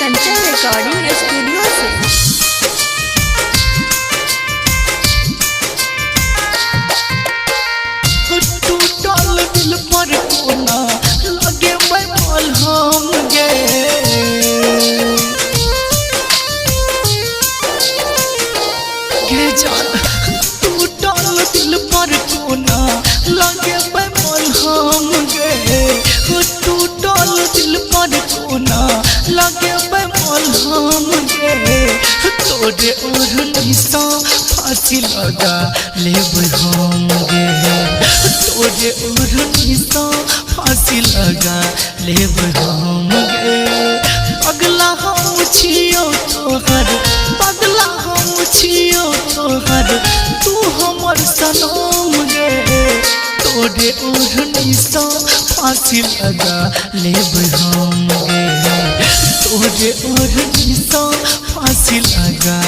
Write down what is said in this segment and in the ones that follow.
Kanchan recording studio से। टूटल दिल पर कोना लगे बैठल हम गे जान टूटल दिल पर कोना लगे बैठल हम गे टूटल दिल पर कोना लगे बैठल हम गे तोरे ओढ़नी सा फांसी लगा लेब हम गे तोरे ओढ़नी सा फांसी लगा लेब हम गे पगला हम छियो तोहर पगला हम छियो तोहर तू हमर सनम गे तोरे ओढ़नी सा फांसी लगा लेब हम गे तोरे ओढ़नी सा फांसी लगा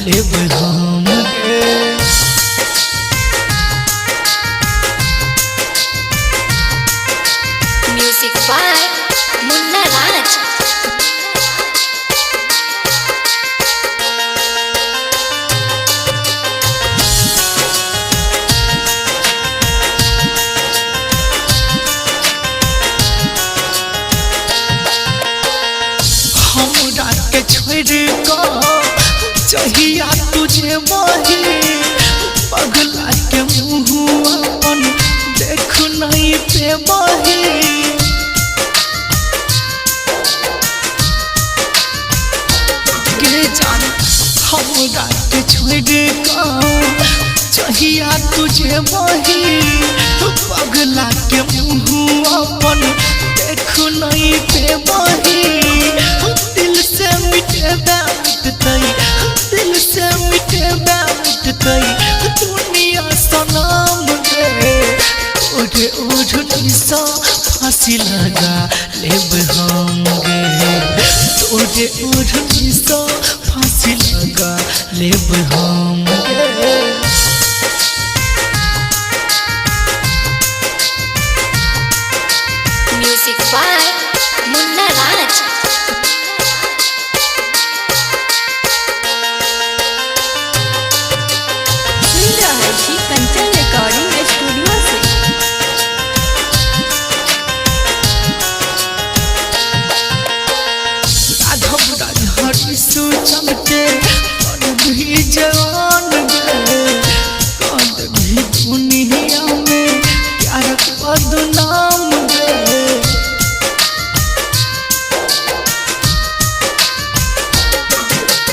लेब हम गे म्यूजिक बाय मुन्ना राज। हमरा के छोड़ चाहिया तुझे वही पगला के मुँह अपन देख नहीं पे वही गे जान हमरा के छोड़ चाहिया तुझे वही पगला के मुँह अपन देख नहीं पे वही दिल से मिटे मिटतै दिल से मिटे मिटतै दुनिया सलाम गे ओढ़े ओढ़नी सा फांसी लगा लेब हम गे ओढ़े ओढ़नी सा फांसी लगा लेब हम गे म्यूजिक बाय मुन्ना राज। सुन रहे छी कंचन रिकॉर्डिंग स्टूडियो से। राघव राजहरी सोचल के कद भी जवान गे कद भी दुनिया में प्यार बदनाम गे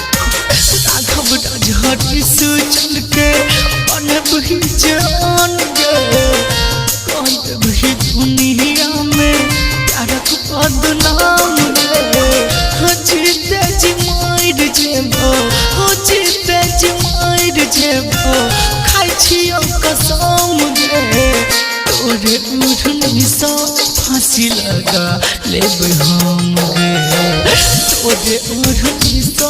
राघव राजहरी सोचल के कद भी जवान गे कद भी दुनिया में प्यार बदनाम गे जीते जी मार जेबो हो जीते जी मार जेबो खाइ छियो कसम गे तोरे ओढ़नी सा फांसी लगा लेब हम गे तोरे ओढ़नी सा